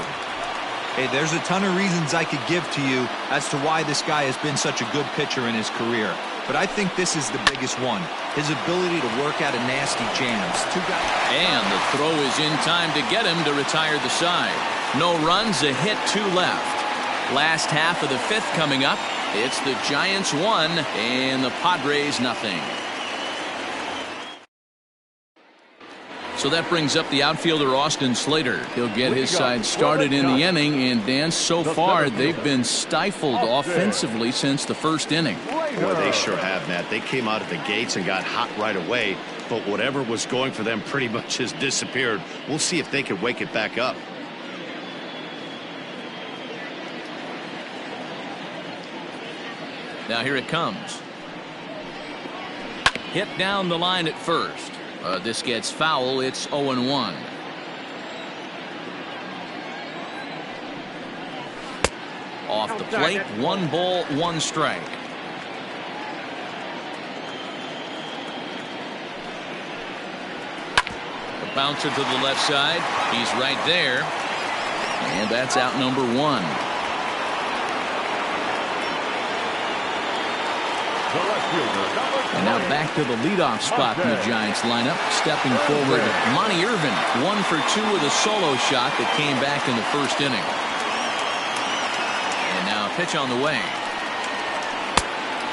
Hey, there's a ton of reasons I could give to you as to why this guy has been such a good pitcher in his career. But I think this is the biggest one. His ability to work out of nasty jams. And the throw is in time to get him to retire the side. No runs, a hit, 2 left. Last half of the 5th coming up. It's the Giants 1 and the Padres nothing. So that brings up the outfielder Austin Slater. He'll get his side started in the inning, and Dan, so far they've been stifled offensively since the first inning. Boy, they sure have, Matt. They came out of the gates and got hot right away, but whatever was going for them pretty much has disappeared. We'll see if they can wake it back up. Now here it comes. Hit down the line at first. This gets foul. It's 0-1. Off the plate, 1 ball, 1 strike. The bouncer to the left side. He's right there. And that's out number 1. And now back to the leadoff spot in the Giants lineup. Stepping forward, Monty Irvin, 1 for 2 with a solo shot that came back in the first inning. And now a pitch on the way.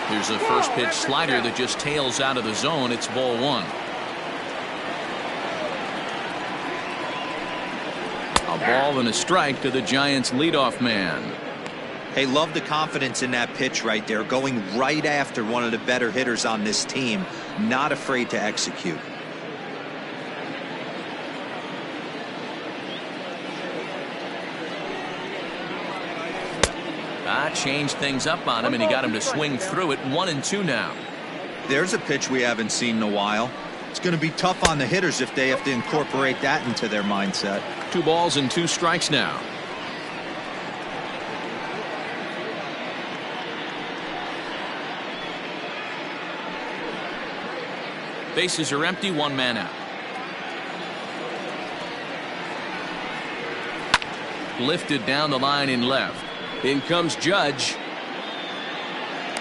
Here's a first pitch slider that just tails out of the zone. It's ball 1. A ball and a strike to the Giants leadoff man. Hey, love the confidence in that pitch right there, going right after one of the better hitters on this team, not afraid to execute. Changed things up on him, and he got him to swing through it. 1-2 now. There's a pitch we haven't seen in a while. It's going to be tough on the hitters if they have to incorporate that into their mindset. 2 balls and 2 strikes now. Bases are empty, 1 man out. Lifted down the line in left. In comes Judge.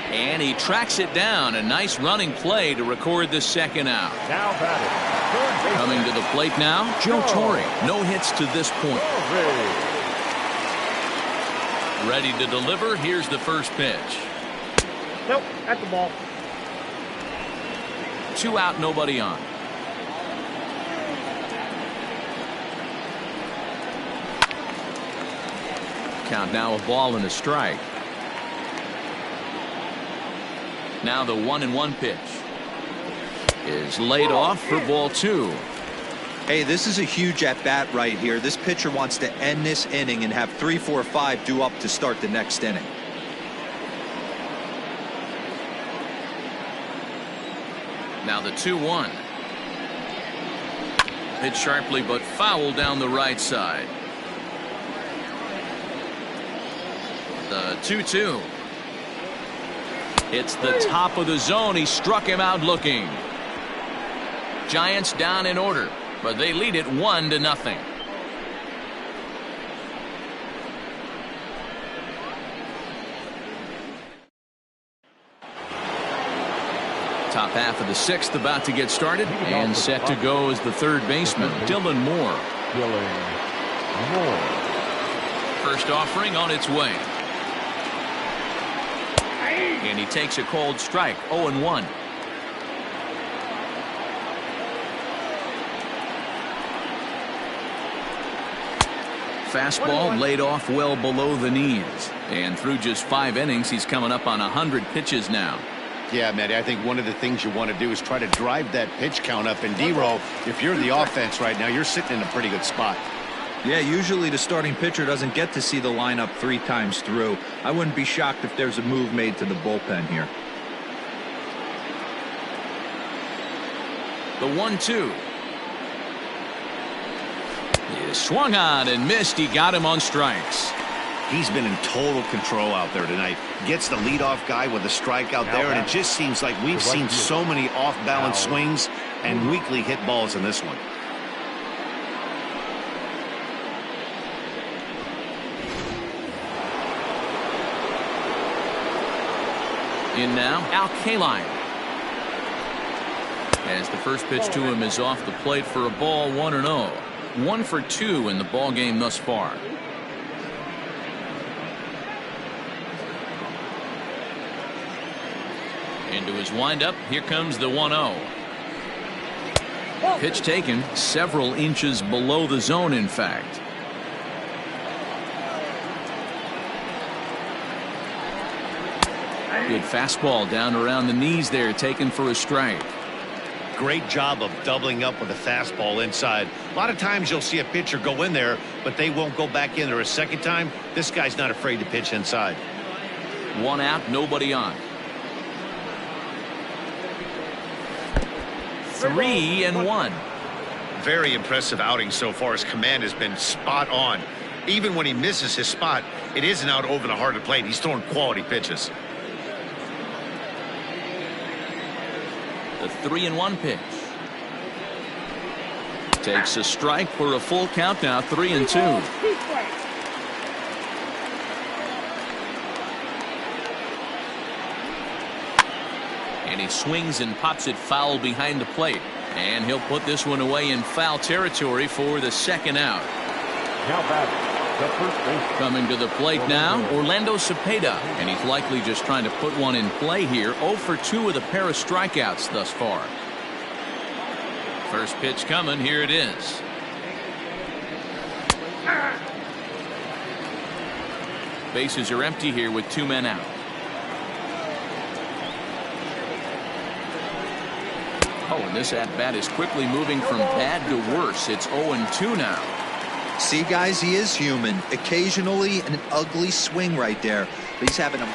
And he tracks it down. A nice running play to record the second out. Now batting. Coming to the plate now, Joe Torre. No hits to this point. Ready to deliver. Here's the first pitch. Nope, at the ball. 2 out, nobody on. Count now a ball and a strike. Now the 1-1 pitch. is laid off for ball 2. Hey, this is a huge at-bat right here. This pitcher wants to end this inning and have 3, 4, 5 due up to start the next inning. Now the 2-1. Hit sharply but foul down the right side. The 2-2. It's the top of the zone. He struck him out looking. Giants down in order, but they lead it 1-0. Top half of the 6th about to get started, and set to go is the third baseman, Dylan Moore. First offering on its way. And he takes a cold strike, 0-1. Fastball laid off well below the knees. And through just 5 innings, he's coming up on 100 pitches now. Yeah, Matty, I think one of the things you want to do is try to drive that pitch count up. And D-Row, if you're the offense right now, you're sitting in a pretty good spot. Yeah, usually the starting pitcher doesn't get to see the lineup 3 times through. I wouldn't be shocked if there's a move made to the bullpen here. The 1-2. He swung on and missed. He got him on strikes. He's been in total control out there tonight. Gets the leadoff guy with a strike out there, and it just seems like we've seen so many off-balance swings and weakly hit balls in this one. In now, Al Kaline. As the first pitch to him is off the plate for a ball, 1-0. 1 for 2 in the ball game thus far. Into his windup, here comes the 1-0. Pitch taken several inches below the zone, in fact. Good fastball down around the knees there, taken for a strike. Great job of doubling up with a fastball inside. A lot of times you'll see a pitcher go in there, but they won't go back in there a second time. This guy's not afraid to pitch inside. 1 out, nobody on. 3-1. Very impressive outing so far. His command has been spot on. Even when he misses his spot, it isn't out over the heart of the plate. He's throwing quality pitches. The 3-1 pitch. Takes a strike for a full count now, 3-2. And he swings and pops it foul behind the plate. And he'll put this one away in foul territory for the second out. Coming to the plate now, Orlando Cepeda. And he's likely just trying to put one in play here. 0 for 2 with a pair of strikeouts thus far. First pitch coming, here it is. Bases are empty here with 2 men out. Oh, and this at-bat is quickly moving from bad to worse. It's 0-2 now. See, guys, he is human. Occasionally an ugly swing right there. But he's having a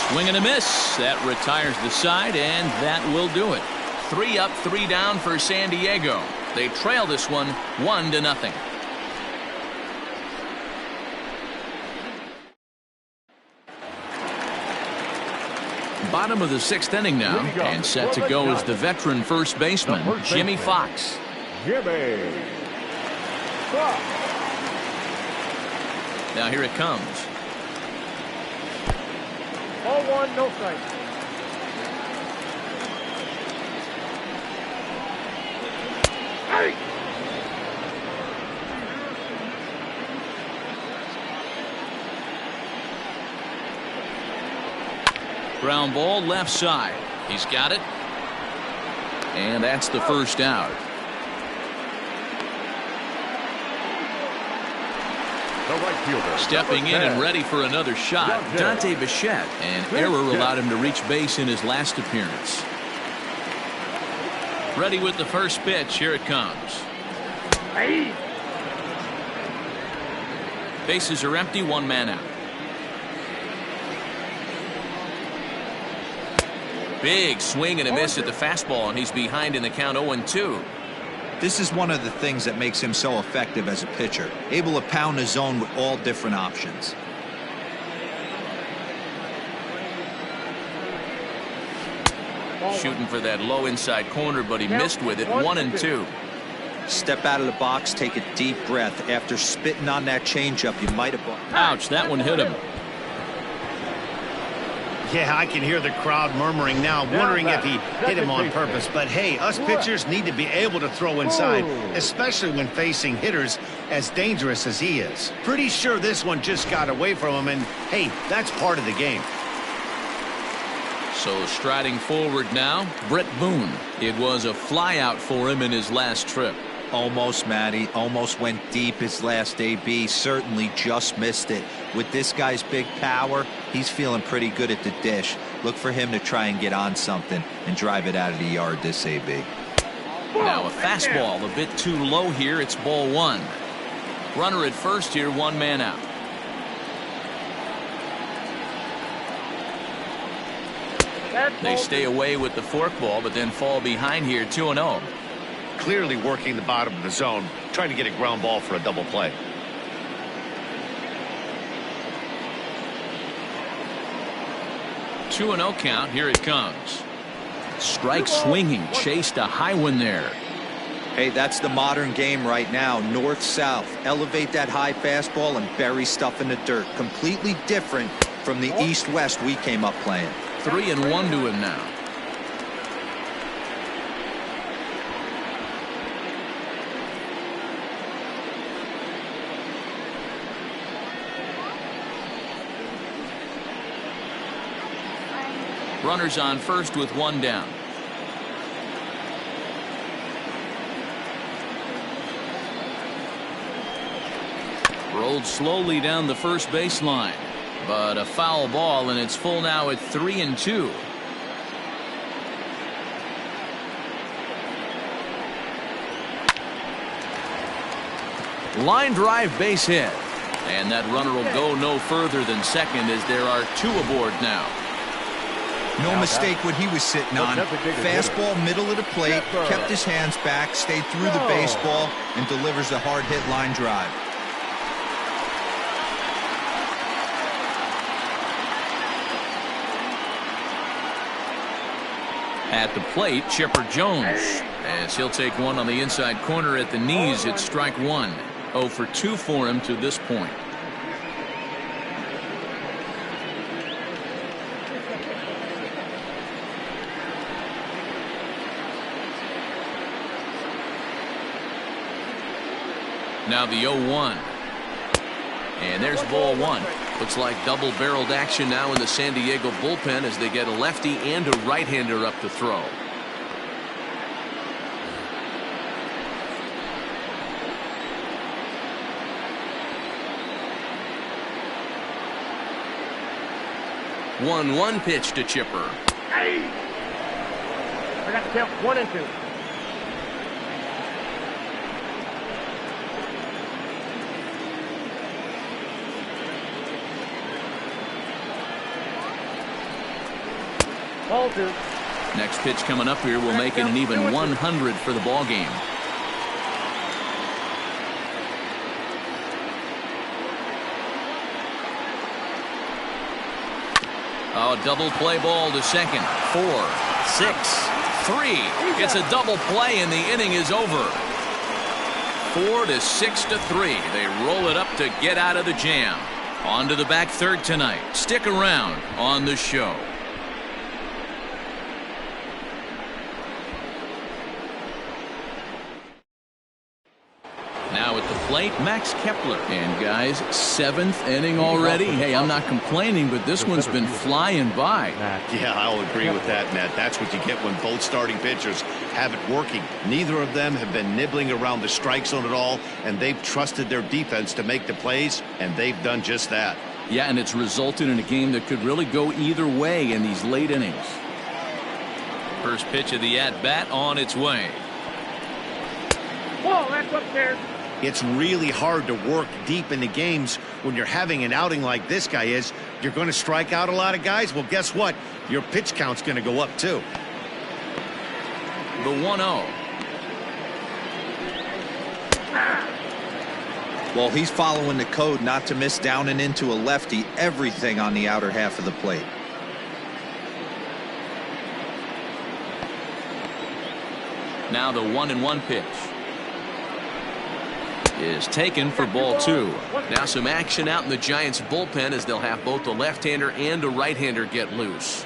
swing and a miss. That retires the side, and that will do it. 3 up, 3 down for San Diego. They trail this one 1-0. Bottom of the 6th inning now, and set to go is the veteran first baseman, Jimmy Fox. Now here it comes. Ball 1, no strike. Hey! Ground ball left side. He's got it. And that's the first out. The right fielder. Stepping in and ready for another shot, Dante Bichette. An error allowed him to reach base in his last appearance. Ready with the first pitch. Here it comes. Hey. Bases are empty. One man out. Big swing and a miss at the fastball, and he's behind in the count 0-2. This is one of the things that makes him so effective as a pitcher, able to pound the zone with all different options. Shooting for that low inside corner, but he missed with it. 1-2. Step out of the box, take a deep breath. After spitting on that changeup, you might have... Ouch, that one hit him. Yeah, I can hear the crowd murmuring now, wondering if he hit him on purpose. But hey, us pitchers need to be able to throw inside, especially when facing hitters as dangerous as he is. Pretty sure this one just got away from him, and hey, that's part of the game. So striding forward now, Brett Boone. It was a flyout for him in his last trip. Almost, Matty. Almost went deep his last AB. Certainly just missed it. With this guy's big power, he's feeling pretty good at the dish. Look for him to try and get on something and drive it out of the yard this AB. Now a fastball a bit too low here. It's ball one. Runner at first here, one man out. They stay away with the forkball, but then fall behind here 2-0. Clearly working the bottom of the zone, trying to get a ground ball for a double play. Two 2-0 count. Here it comes. Strike swinging, chased a high one there. Hey, that's the modern game right now. North-south. Elevate that high fastball and bury stuff in the dirt. Completely different from the east-west we came up playing. 3-1 to him now. Runners on first with one down. Rolled slowly down the first baseline, but a foul ball, and it's full now at 3-2. Line drive, base hit, and that runner will go no further than second as there are two aboard now. No mistake what he was sitting on. Fastball, middle of the plate, kept his hands back, stayed through the baseball, and delivers a hard hit line drive. At the plate, Chipper Jones, as he'll take one on the inside corner at the knees. It's strike one. 0 for 2 for him to this point. Now the 0-1. And there's ball one. Looks like double-barreled action now in the San Diego bullpen as they get a lefty and a right-hander up to throw. One pitch to Chipper. Hey! I got the count 1-2. Ball two. Next pitch coming up here will make it an even 100 for the ball game. Oh, double play ball to second. 4, 6, 3. It's a double play and the inning is over. 4 to 6 to 3. They roll it up to get out of the jam. On to the back third tonight. Stick around on the show. Now at the plate, Max Kepler. And guys, 7th inning already. Hey, I'm not complaining, but this one's been flying by. Yeah, I'll agree with that, Matt. That's what you get when both starting pitchers have it working. Neither of them have been nibbling around the strike zone at all, and they've trusted their defense to make the plays, and they've done just that. Yeah, and it's resulted in a game that could really go either way in these late innings. First pitch of the at-bat on its way. Whoa, that's upstairs. It's really hard to work deep into games when you're having an outing like this guy is. You're going to strike out a lot of guys. Well, guess what? Your pitch count's going to go up, too. The 1-0. Well, he's following the code not to miss down and into a lefty. Everything on the outer half of the plate. Now the 1-1 pitch is taken for ball 2. Now some action out in the Giants bullpen as they'll have both a left-hander and a right-hander get loose.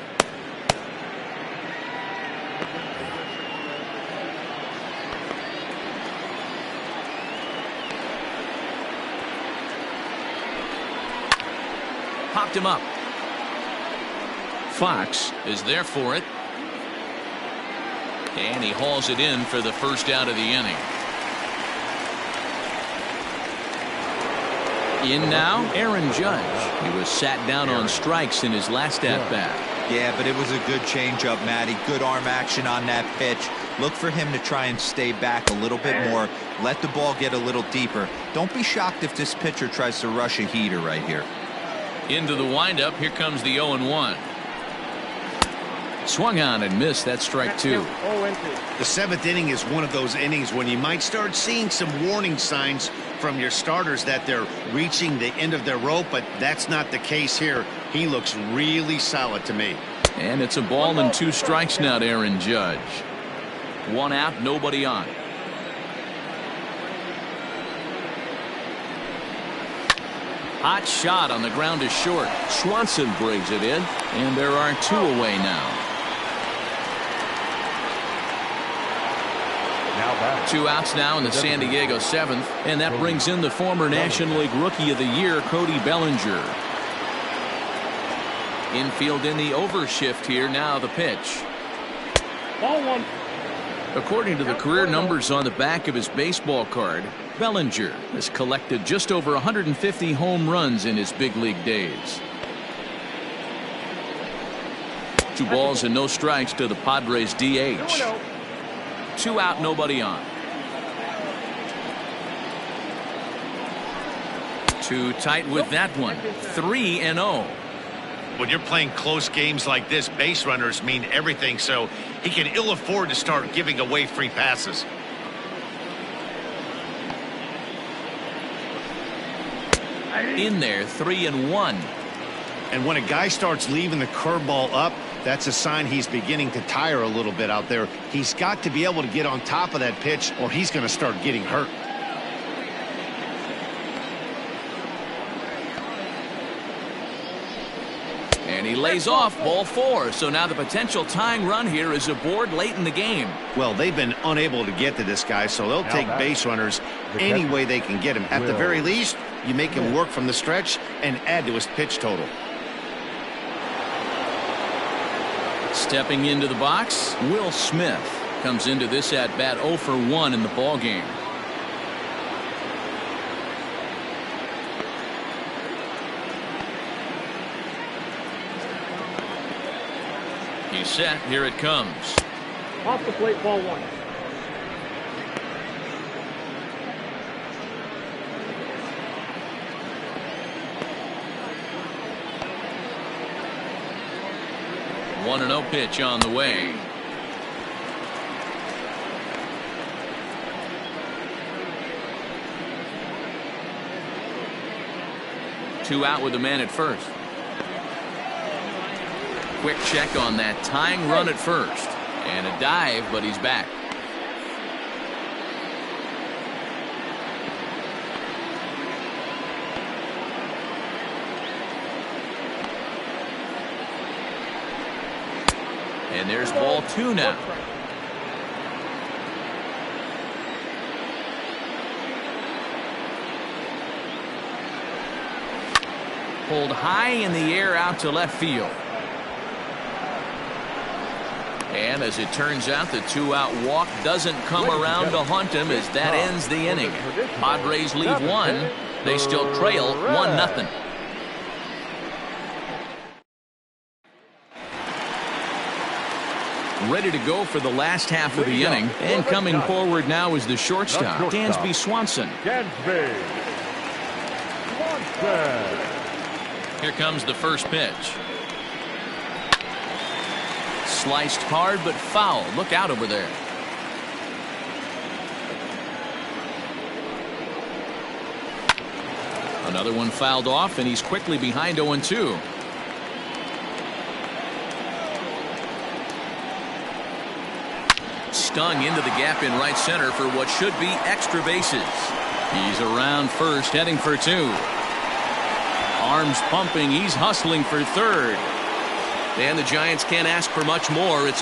Popped him up. Fox is there for it. And he hauls it in for the first out of the inning. In now, Aaron Judge. He was sat down on strikes in his last at-bat. Yeah, but it was a good changeup, Matty. Good arm action on that pitch. Look for him to try and stay back a little bit more. Let the ball get a little deeper. Don't be shocked if this pitcher tries to rush a heater right here. Into the windup. Here comes the 0-1. Swung on and missed. That's strike 2. The 7th inning is one of those innings when you might start seeing some warning signs from your starters that they're reaching the end of their rope, but that's not the case here. He looks really solid to me. And it's a ball and 2 strikes now to Aaron Judge. 1 out, nobody on. Hot shot on the ground is short. Swanson brings it in, and there are 2 away now. 2 outs now in the San Diego 7th, and that brings in the former National League Rookie of the Year, Cody Bellinger. Infield in the overshift here. Now the pitch. Ball 1. According to the career numbers on the back of his baseball card, Bellinger has collected just over 150 home runs in his big league days. 2 balls and no strikes to the Padres DH. 2 out, nobody on. 2 tight with that one. 3-0. When you're playing close games like this, base runners mean everything, so he can ill afford to start giving away free passes. In there, 3-1. And when a guy starts leaving the curveball up, that's a sign he's beginning to tire a little bit out there. He's got to be able to get on top of that pitch, or he's going to start getting hurt. And he lays off, ball 4. So now the potential tying run here is aboard late in the game. Well, they've been unable to get to this guy, so they'll take base runners any way they can get him. At the very least, you make him work from the stretch and add to his pitch total. Stepping into the box, Will Smith comes into this at-bat 0 for 1 in the ballgame. He's set. Here it comes. Off the plate, ball 1. One and 0 pitch on the way. Two out with the man at first. Quick check on that tying run at first. And a dive, but he's back. And there's ball 2 now. Pulled high in the air out to left field. And as it turns out, the 2-out walk doesn't come around to haunt him as that ends the inning. Padres leave 1. They still trail 1-0. ready to go for the last half of the inning. And coming forward now is the shortstop, Dansby Swanson. Dansby Swanson. Here comes the first pitch. Sliced hard but foul. Look out over there. Another one fouled off, and he's quickly behind 0-2. Stung into the gap in right center for what should be extra bases. He's around first, heading for 2. Arms pumping, he's hustling for third. And the Giants can't ask for much more. It's a